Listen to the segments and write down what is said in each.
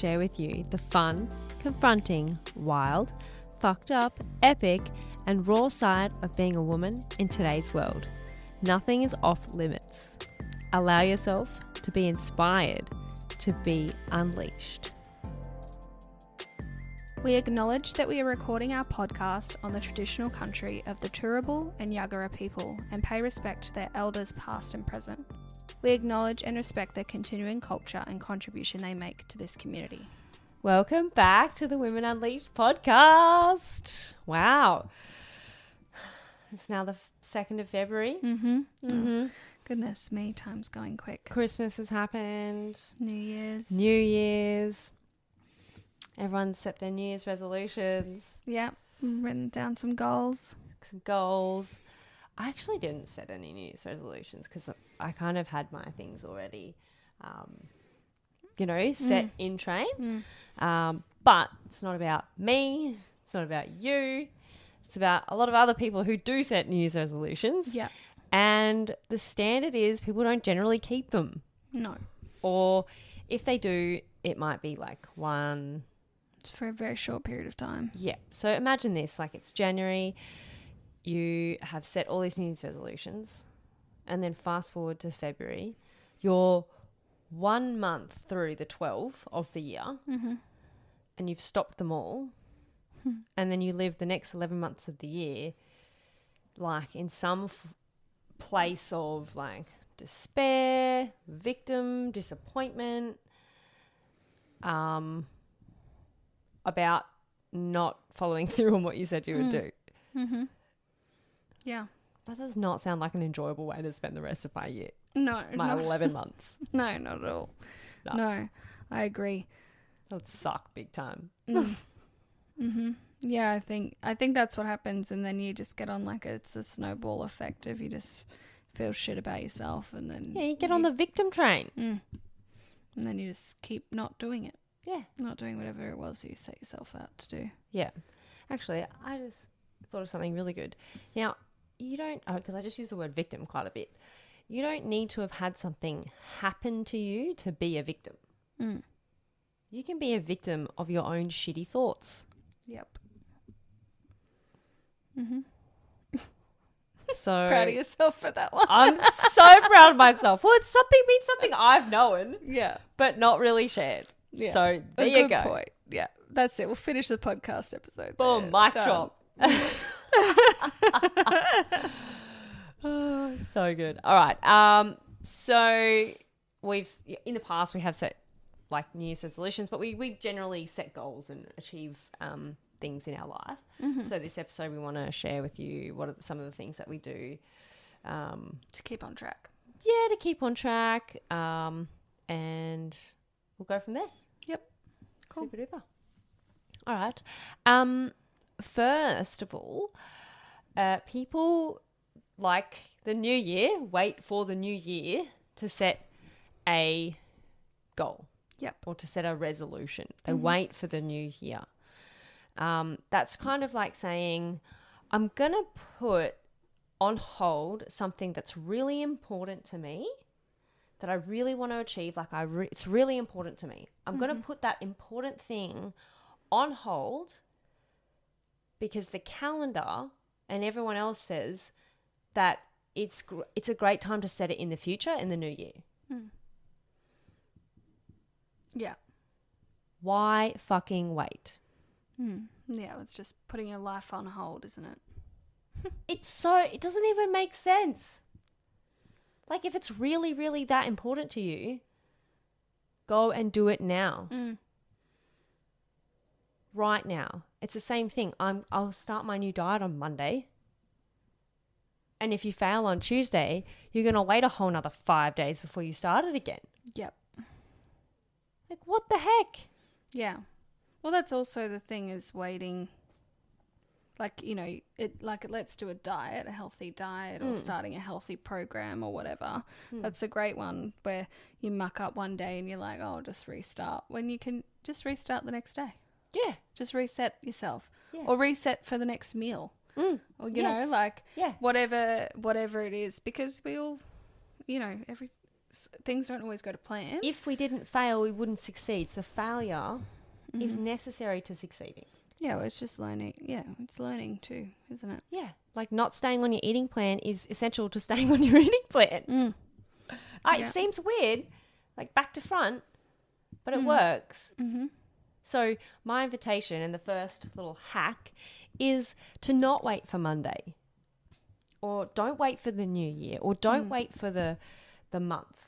share with you the fun, confronting, wild, fucked up, epic, and raw side of being a woman in today's world. Nothing is off limits. Allow yourself to be inspired, to be unleashed. We acknowledge that we are recording our podcast on the traditional country of the Turrbal and Yagara people and pay respect to their elders past and present. We acknowledge and respect their continuing culture and contribution they make to this community. Welcome back to the Women Unleashed podcast. Wow. It's now the 2nd of February. Oh, goodness me, time's going quick. Christmas has happened. New Year's. Everyone's set their New Year's resolutions. Yep, written down some goals. Some goals. I actually didn't set any New Year's resolutions because I kind of had my things already, set in train. But it's not about me. It's not about you. It's about a lot of other people who do set New Year's resolutions. Yeah. And the standard is people don't generally keep them. No. Or if they do, it might be like one. It's for a very short period of time. Yeah. So imagine this, like it's January. You have set all these New Year's resolutions, and then fast forward to February. You're 1 month through the 12 of the year, and you've stopped them all, and then you live the next 11 months of the year like in some place of like despair, victim, disappointment, about not following through on what you said you would do. Mm-hmm. Yeah. That does not sound like an enjoyable way to spend the rest of my year. No. My 11 months. No, not at all. No, I agree. That would suck big time. Yeah, I think that's what happens, and then you just get on like it's a snowball effect if you just feel shit about yourself, and then you get on the victim train. And then you just keep not doing it. Yeah. Not doing whatever it was you set yourself out to do. Yeah. Actually, I just thought of something really good. Now, you don't, because I just use the word victim quite a bit. You don't need to have had something happen to you to be a victim. You can be a victim of your own shitty thoughts. Yep. So Proud of yourself for that one. I'm so proud of myself. Well, it's something I've known, Yeah. but not really shared. Yeah. So there you go. Good point. Yeah. That's it. We'll finish the podcast episode. Boom, there. mic Done. drop. Oh, so good. All right. So in the past we have set like New Year's resolutions, but we generally set goals and achieve things in our life. So this episode we want to share with you what are some of the things that we do To keep on track. Yeah, to keep on track. And we'll go from there. Yep. Cool. Super duper. All right. First of all, people like the new year wait for the new year to set a goal. Yep. Or to set a resolution. They wait for the new year. That's kind of like saying, I'm going to put on hold something that's really important to me, that I really want to achieve. Like it's really important to me. I'm going to put that important thing on hold because the calendar and everyone else says that it's a great time to set it in the future, in the new year. Yeah. Why fucking wait? Yeah, it's just putting your life on hold, isn't it? It doesn't even make sense. Like if it's really, really that important to you, go and do it now. Right now. It's the same thing. I'll start my new diet on Monday. And if you fail on Tuesday, you're going to wait a whole another 5 days before you start it again. Yep. Like, what the heck? Yeah. Well, that's also the thing is waiting. Like, let's do a healthy diet or starting a healthy program or whatever. That's a great one where you muck up one day and you're like, oh, I'll just restart. When you can just restart the next day. Yeah. Just reset yourself. Yeah. Or reset for the next meal. Or, you know, like whatever it is. Because we all, every things don't always go to plan. If we didn't fail, we wouldn't succeed. So failure is necessary to succeeding. Yeah, well, it's just learning. Yeah, it's learning too, isn't it? Yeah. Like not staying on your eating plan is essential to staying on your eating plan. It seems weird, like back to front, but it works. Mm-hmm. So my invitation and the first little hack is to not wait for Monday, or don't wait for the new year, or don't wait for the month.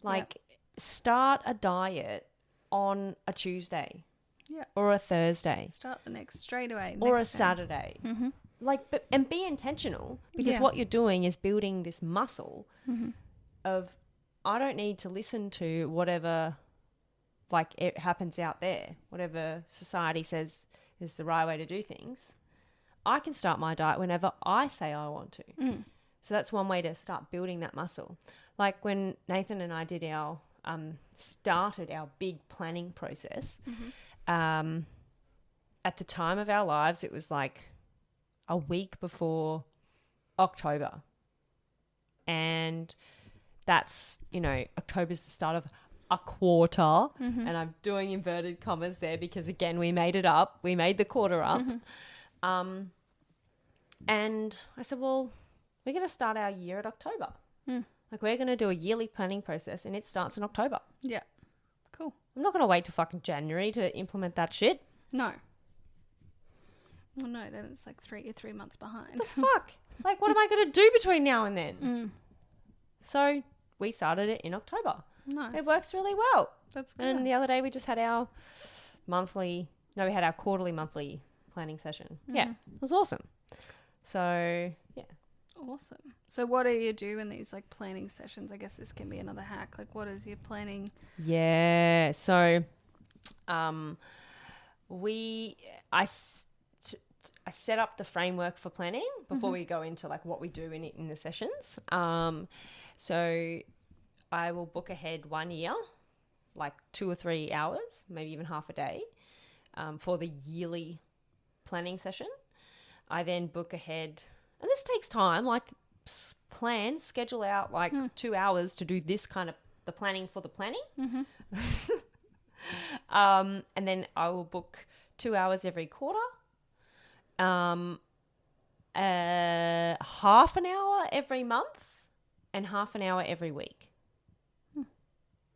Like start a diet on a Tuesday or a Thursday. Start the next straight away. Or a next day. Saturday. Mm-hmm. Like, and be intentional, because what you're doing is building this muscle of, I don't need to listen to whatever, like, it happens out there, whatever society says is the right way to do things. I can start my diet whenever I say I want to. So that's one way to start building that muscle. Like when Nathan and I did our, started our big planning process, at the time of our lives, it was like a week before October. And that's, October's the start of a quarter. And I'm doing inverted commas there because, again, we made it up. We made the quarter up. And I said, well, we're going to start our year at October. Like, we're going to do a yearly planning process and it starts in October. Yeah. Cool. I'm not going to wait till fucking January to implement that shit. No. Well, no, then it's like you're 3 months behind. The fuck? Like, what am I going to do between now and then? So we started it in October. Nice. It works really well. That's good. And the other day we just had our quarterly monthly planning session. Yeah, it was awesome. So, yeah. Awesome. So what do you do in these like planning sessions? I guess this can be another hack. Like, what is your planning? Yeah. So, I set up the framework for planning before we go into like what we do in the sessions. So I will book ahead 1 year, like 2 or 3 hours, maybe even half a day, for the yearly planning session. I then book ahead, and this takes time, like schedule out like 2 hours to do this kind of the planning for the planning. And then I will book 2 hours every quarter, half an hour every month, and half an hour every week.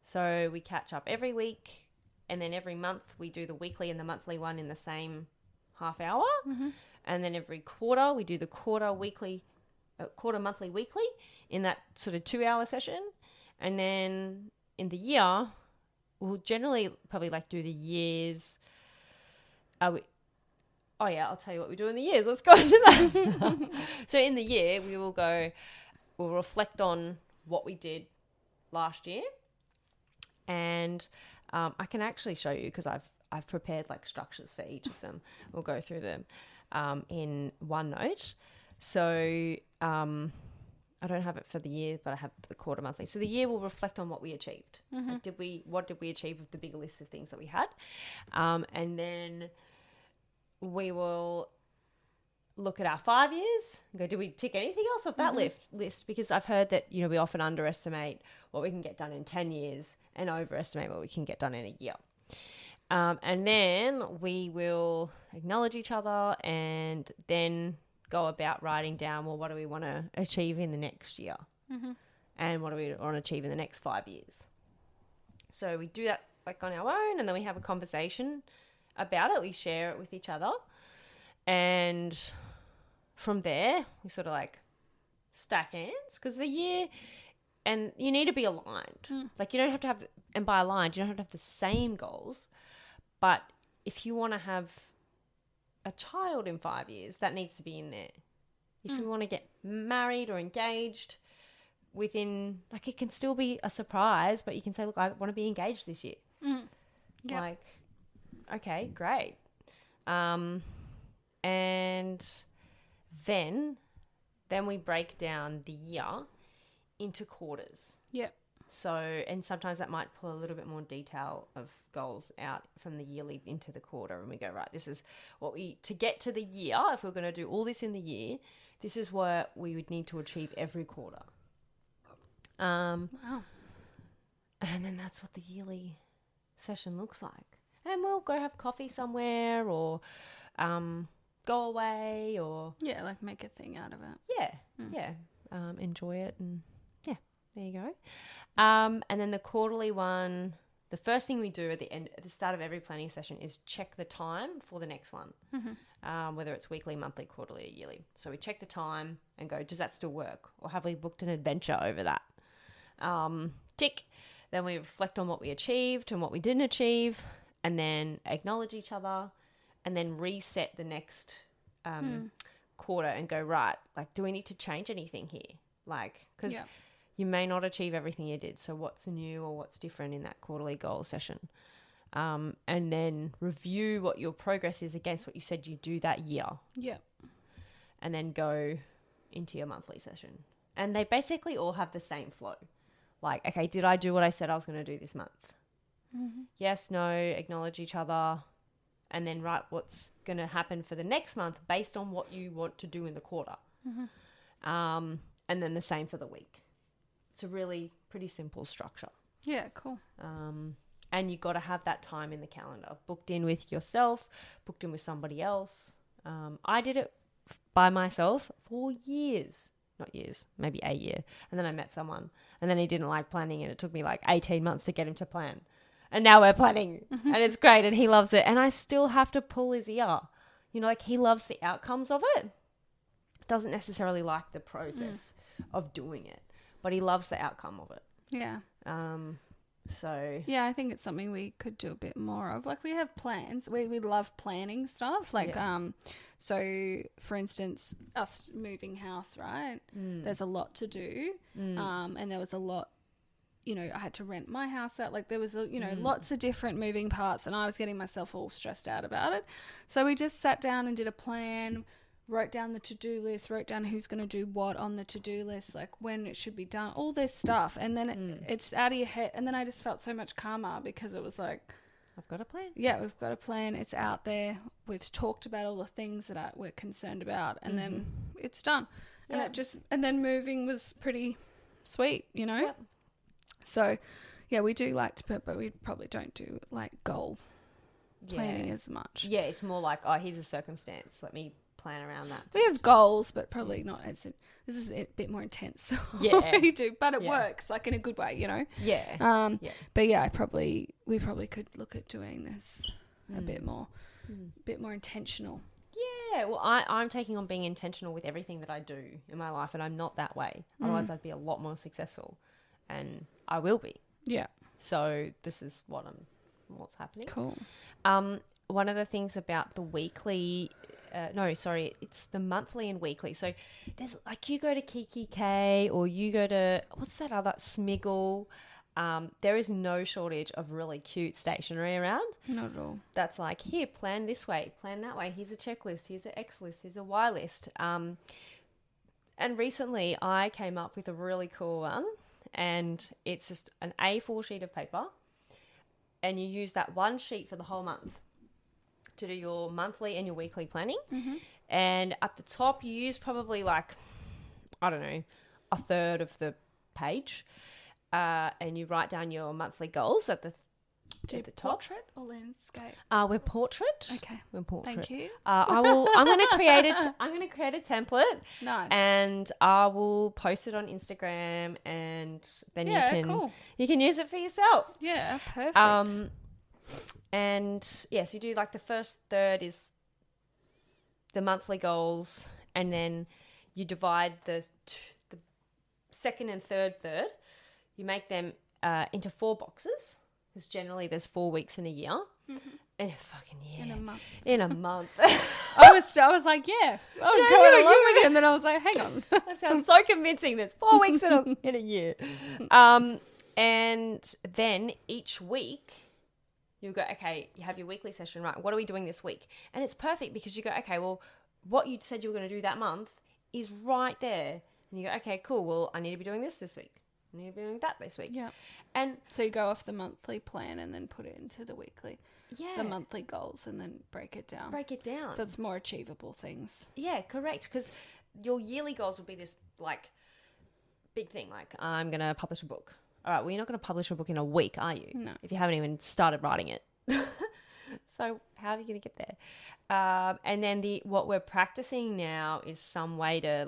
So we catch up every week, and then every month we do the weekly and the monthly one in the same half hour. And then every quarter we do the quarter monthly weekly in that sort of 2 hour session. And then in the year, we'll generally probably like do the years. I'll tell you what we do in the years. Let's go into that. So in the year, we'll reflect on what we did last year. And I can actually show you because I've prepared like structures for each of them. We'll go through them in OneNote. So I don't have it for the year, but I have the quarter monthly. So the year will reflect on what we achieved. Like what did we achieve with the bigger list of things that we had? And then we will look at our 5 years and go, did we tick anything else off that list? Because I've heard that, we often underestimate what we can get done in 10 years and overestimate what we can get done in a year. And then we will acknowledge each other and then go about writing down, well, what do we want to achieve in the next year? And what do we want to achieve in the next 5 years? So we do that like on our own, and then we have a conversation about it. We share it with each other. And from there, we sort of like stack hands, because the year, and you need to be aligned. Like you don't have to have, and by aligned, you don't have to have the same goals. But if you want to have a child in 5 years, that needs to be in there. If you want to get married or engaged within, like it can still be a surprise, but you can say, look, I want to be engaged this year. Yep. Like, okay, great. And then we break down the year into quarters. Yep. So, and sometimes that might pull a little bit more detail of goals out from the yearly into the quarter. And we go, right, this is what to get to the year, if we're going to do all this in the year, this is what we would need to achieve every quarter. Wow. And then that's what the yearly session looks like. And we'll go have coffee somewhere or go away or... Yeah, like make a thing out of it. Yeah, enjoy it and yeah, there you go. And then the quarterly one, the first thing we do at the start of every planning session is check the time for the next one, whether it's weekly, monthly, quarterly, or yearly. So we check the time and go, does that still work? Or have we booked an adventure over that? Tick. Then we reflect on what we achieved and what we didn't achieve, and then acknowledge each other, and then reset the next quarter and go, right, like, do we need to change anything here? Like, because you may not achieve everything you did. So what's new or what's different in that quarterly goal session? And then review what your progress is against what you said you do that year. Yeah. And then go into your monthly session. And they basically all have the same flow. Like, okay, did I do what I said I was going to do this month? Yes, no, acknowledge each other, and then write what's going to happen for the next month based on what you want to do in the quarter. And then the same for the week. It's a really pretty simple structure. Yeah, cool. And you've got to have that time in the calendar, booked in with yourself, booked in with somebody else. I did it by myself for years. Not years, maybe a year. And then I met someone, and then he didn't like planning, and it took me like 18 months to get him to plan. And now we're planning, and it's great, and he loves it. And I still have to pull his ear. You know, like, he loves the outcomes of it. Doesn't necessarily like the process of doing it, but he loves the outcome of it. Yeah. So yeah, I think it's something we could do a bit more of. Like, we have plans. We love planning stuff. Like, so for instance, us moving house, right? There's a lot to do. And there was a lot, you know, I had to rent my house out. Like, there was, lots of different moving parts, and I was getting myself all stressed out about it. So we just sat down and did a plan, wrote down the to-do list, wrote down who's going to do what on the to-do list, like when it should be done, all this stuff. And then it's out of your head. And then I just felt so much calmer because it was like, I've got a plan. Yeah, we've got a plan. It's out there. We've talked about all the things that we're concerned about, and then it's done. And and then moving was pretty sweet, you know? Yep. So, yeah, we do like to put, but we probably don't do like goal planning as much. Yeah, it's more like, oh, here's a circumstance. Let me plan around that. We have goals, but probably not as this is a bit more intense. Yeah. We do, but it works, like, in a good way, you know? Yeah. But yeah, we probably could look at doing this a bit more intentional. Yeah, well, I'm taking on being intentional with everything that I do in my life, and I'm not that way. Otherwise, I'd be a lot more successful, and I will be. Yeah. So this is what's happening. Cool. One of the things about the weekly, it's the monthly and weekly. So there's, like, you go to Kiki K or you go to, what's that other, Smiggle. There is no shortage of really cute stationery around. Not at all. That's like, here, plan this way, plan that way. Here's a checklist. Here's an X list. Here's a Y list. And recently I came up with a really cool one, and it's just an A4 sheet of paper, and you use that one sheet for the whole month to do your monthly and your weekly planning. And at the top, you use probably, like, I don't know, a third of the page. And you write down your monthly goals at the top. Portrait or landscape? We're portrait. Okay. We're portrait. Thank you. I'm going to create it. I'm going to create a template. Nice. And I will post it on Instagram, and then you can use it for yourself. Yeah, perfect. And yes, you do, like, the first third is the monthly goals, and then you divide the second and third. You make them into 4 boxes, because generally there's 4 weeks in a year. In a fucking year. In a month. I was like, yeah. I was going along with you, and then I was like, hang on. That sounds so convincing. There's 4 weeks in a year. And then each week you go, okay, you have your weekly session, right? What are we doing this week? And it's perfect because you go, okay, well, what you said you were going to do that month is right there. And you go, okay, cool. Well, I need to be doing this week. I need to be doing that this week. Yeah. And so you go off the monthly plan and then put it into the weekly. Yeah. The monthly goals, and then break it down. So it's more achievable things. Yeah, correct. Because your yearly goals will be this, like, big thing. Like, I'm going to publish a book. all right, well, you're not going to publish a book in a week, are you? No. If you haven't even started writing it. So how are you going to get there? And then what we're practicing now is some way to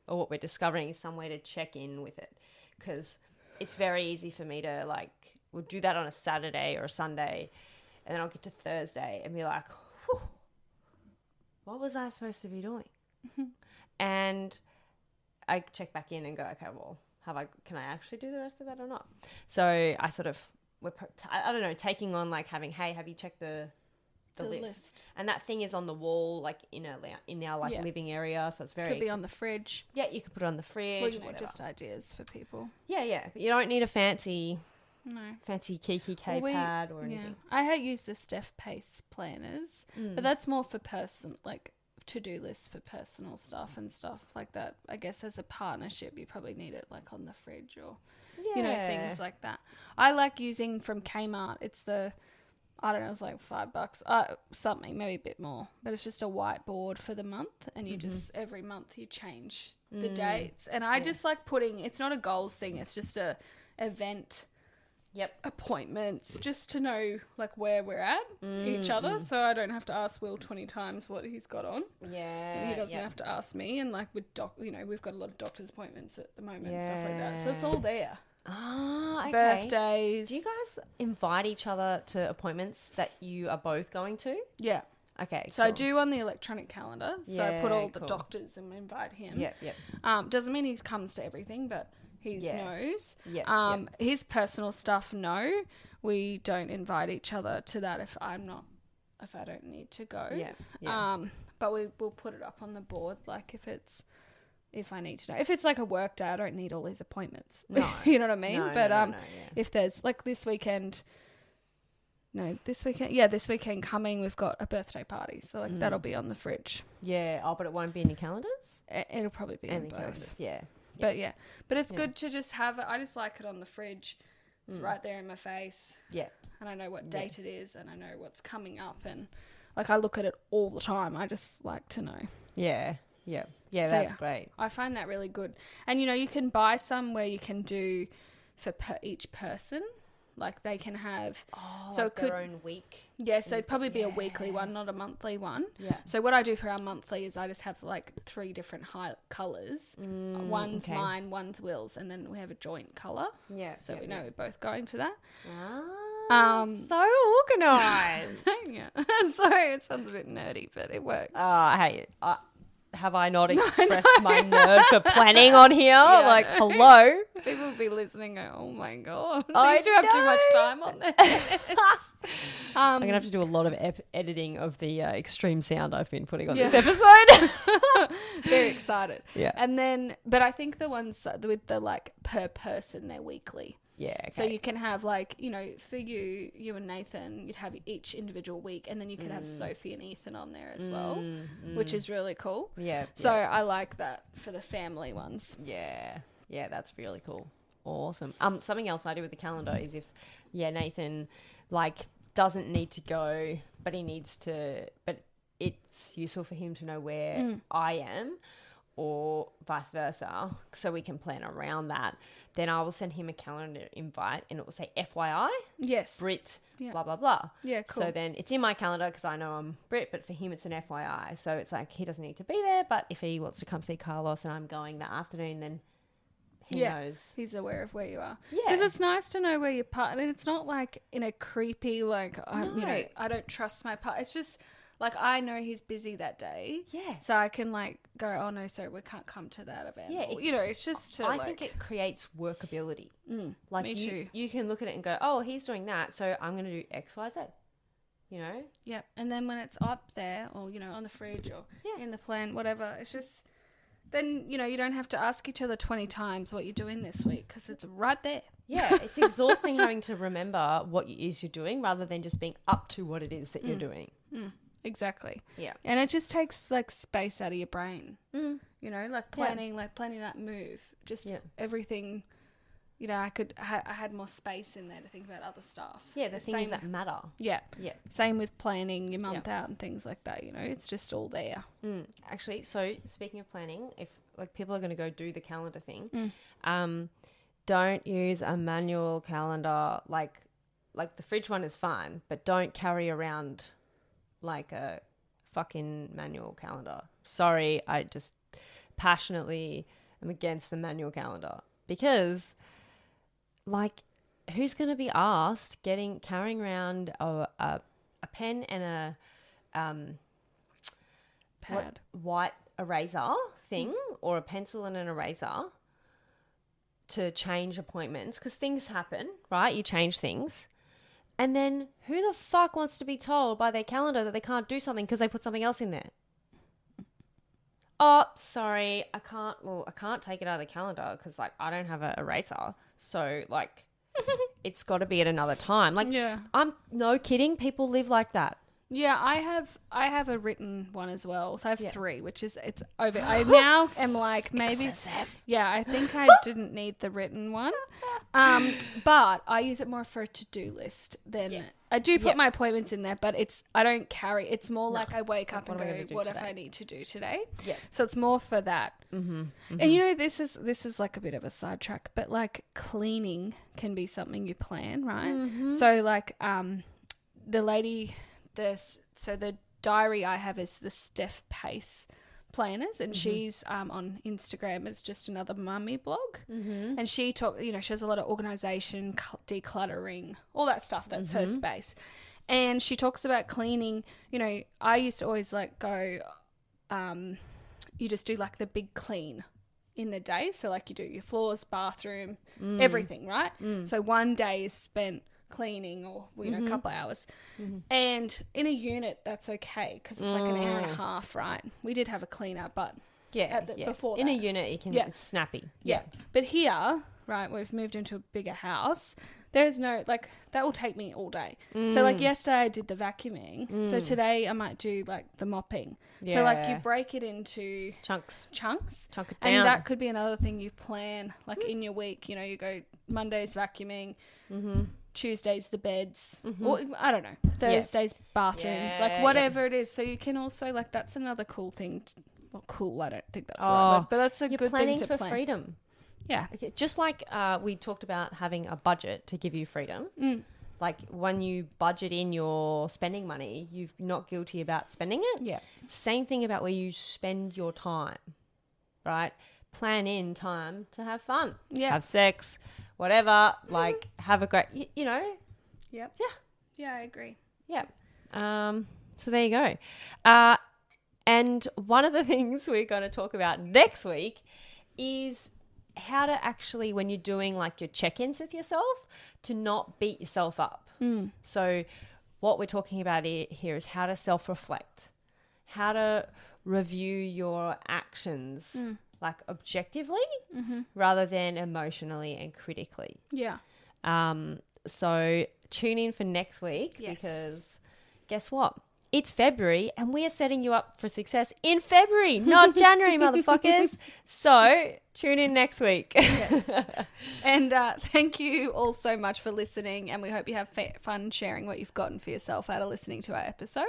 or what we're discovering is some way to check in with it, because it's very easy for me to we'll do that on a Saturday or a Sunday, and then I'll get to Thursday and be like, whew, what was I supposed to be doing? And I check back in and go, okay, well, can I actually do the rest of that or not? So I sort of, I don't know, taking on having, hey, have you checked the list? And that thing is on the wall, in our living area, so it's very could be on the fridge. Yeah, you could put it on the fridge. Well, whatever. just ideas for people. Yeah, but you don't need a fancy Kiki K pad or anything. I use the Steph Pace planners, but that's more for to-do lists for personal stuff and stuff like that. I guess as a partnership, you probably need it on the fridge or things like that. I like using from Kmart. It's I don't know, it's $5, something, maybe a bit more, but it's just a whiteboard for the month, and you just, every month you change the dates. And I just like it's not a goals thing, it's just a event appointments, just to know where we're at each other, so I don't have to ask Will 20 times what he's got on. Yeah. And he doesn't have to ask me, and with we've got a lot of doctor's appointments at the moment and stuff like that. So it's all there. Ah, okay. Birthdays. Do you guys invite each other to appointments that you are both going to? Yeah. Okay. So I do on the electronic calendar. So I put all the doctors and invite him. Yep. Doesn't mean he comes to everything, but he knows. His personal stuff, no. We don't invite each other to that if I don't need to go. Yeah. But we'll put it up on the board, if I need to know. If it's a work day, I don't need all these appointments. No. You know what I mean? No, if there's this weekend coming, we've got a birthday party. So that'll be on the fridge. Yeah. Oh, but it won't be in your calendars? It'll probably be in both. Calendars. Yeah. But it's good to just have it. I just like it on the fridge. It's right there in my face. Yeah. And I know what date it is, and I know what's coming up, and I look at it all the time. I just like to know. Yeah. Yeah, that's great. I find that really good. And, you can buy some where you can do for each person. They can have... Oh, so their own week. Yeah, so it'd probably be a weekly one, not a monthly one. Yeah. So what I do for our monthly is I just have 3 different colours. One's mine, one's Will's, and then we have a joint colour. Yeah. So we know we're both going to that. So organised. Yeah. Sorry, it sounds a bit nerdy, but it works. Hey, have I not expressed my nerve for planning on here? Hello? People will be listening and go, oh my God. I These two have too much time on there. I'm going to have to do a lot of editing of the extreme sound I've been putting on this episode. Very excited. Yeah. And then, but I think the ones with the per person, they're weekly. Yeah. Okay. So you can have for you and Nathan, you'd have each individual week, and then you could have Sophie and Ethan on there as well, which is really cool. Yeah. So I like that for the family ones. Yeah. Yeah, that's really cool. Awesome. Something else I do with the calendar is if Nathan doesn't need to go, but he needs to, but it's useful for him to know where I am, or vice versa, so we can plan around that, then I will send him a calendar invite, and it will say FYI, Brit, blah, blah, blah. Yeah, cool. So then it's in my calendar because I know I'm Brit, but for him it's an FYI. So it's he doesn't need to be there, but if he wants to come see Carlos and I'm going that afternoon, then he knows. He's aware of where you are. Yeah. Because it's nice to know where your partner, and it's not in a creepy, I don't trust my partner. It's just... I know he's busy that day. Yeah. So I can, go, oh, no, sorry, we can't come to that event. Yeah. Or, it's just to, I think it creates workability. Me too. You can look at it and go, oh, he's doing that, so I'm going to do X, Y, Z. Yep. And then when it's up there or, on the fridge or in the plan, whatever, it's just... Then, you don't have to ask each other 20 times what you're doing this week because it's right there. Yeah, it's exhausting having to remember what it is you're doing rather than just being up to what it is that you're doing. Exactly. Yeah. And it just takes space out of your brain. Planning that move. Just everything. I had more space in there to think about other stuff. Yeah, the things that matter. Yeah. Yeah. Same with planning your month out and things like that, it's just all there. Actually, so speaking of planning, if people are going to go do the calendar thing, don't use a manual calendar. Like the fridge one is fine, but don't carry around like a fucking manual calendar. Sorry, I just passionately am against the manual calendar because, like, who's going to be asked carrying around a pen and a Pad. white eraser thing or a pencil and an eraser to change appointments? Because things happen, right? You change things. And then who the fuck wants to be told by their calendar that they can't do something because they put something else in there? Oh, sorry, I can't take it out of the calendar because, like, I don't have an eraser. So, like, it's got to be at another time. Like, Yeah. I'm no kidding. People live like that. Yeah, I have a written one as well. So I have 3, which is it's over. I now am like maybe Excessive. yeah, I think I didn't need the written one. But I use it more for a to-do list than I do put my appointments in there, but I don't carry. It's more like I wake up and go, what if I need to do today? Yeah. So it's more for that. Mm-hmm. And you know, this is like a bit of a sidetrack, but like cleaning can be something you plan, right? Mm-hmm. So like the lady, the diary I have is the Steph Pace planners, and she's on Instagram as just another mummy blog, and she she has a lot of organization, decluttering, all that stuff. That's her space, and she talks about cleaning. You know, I used to always like go, you just do like the big clean in the day, so like you do your floors, bathroom, everything, right? So one day is spent cleaning, or a couple of hours, and in a unit that's okay because it's like an hour and a half, right? We did have a cleaner, but before in that, a unit you can it's snappy. But here, right, we've moved into a bigger house. There's no like that will take me all day. So like yesterday I did the vacuuming, so today I might do like the mopping. So like you break it into chunks, chunk it down, and that could be another thing you plan like in your week. You go Monday's vacuuming, Tuesdays the beds, or I don't know, Thursdays bathrooms, like whatever it is. So you can also like that's another cool thing. Well, cool, I don't think that's the right word, but that's a good thing to for plan. freedom. Yeah. Okay. Just like we talked about having a budget to give you freedom. Like when you budget in your spending money, you're not guilty about spending it. Yeah. Same thing about where you spend your time, right? Plan in time to have fun. Yeah. Have sex, whatever. Like have a great, Yep. Yeah. Yeah, I agree. Yeah. So there you go. And one of the things we're going to talk about next week is how to actually, when you're doing like your check-ins with yourself, to not beat yourself up. So what we're talking about here is how to self-reflect, how to review your actions like objectively rather than emotionally and critically. Yeah. So tune in for next week because guess what? It's February and we are setting you up for success in February, not January, motherfuckers. So tune in next week. Yes. And thank you all so much for listening, and we hope you have fun sharing what you've gotten for yourself out of listening to our episode.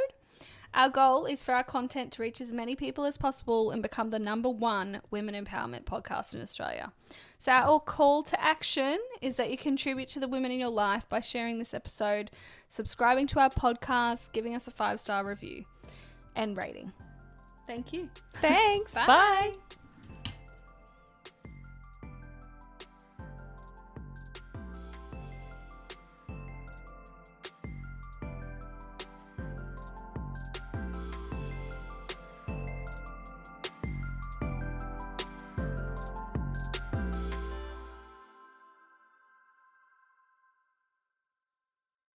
Our goal is for our content to reach as many people as possible and become the #1 women empowerment podcast in Australia. So our call to action is that you contribute to the women in your life by sharing this episode, subscribing to our podcast, giving us a 5-star review and rating. Thank you. Thanks. Bye. Bye.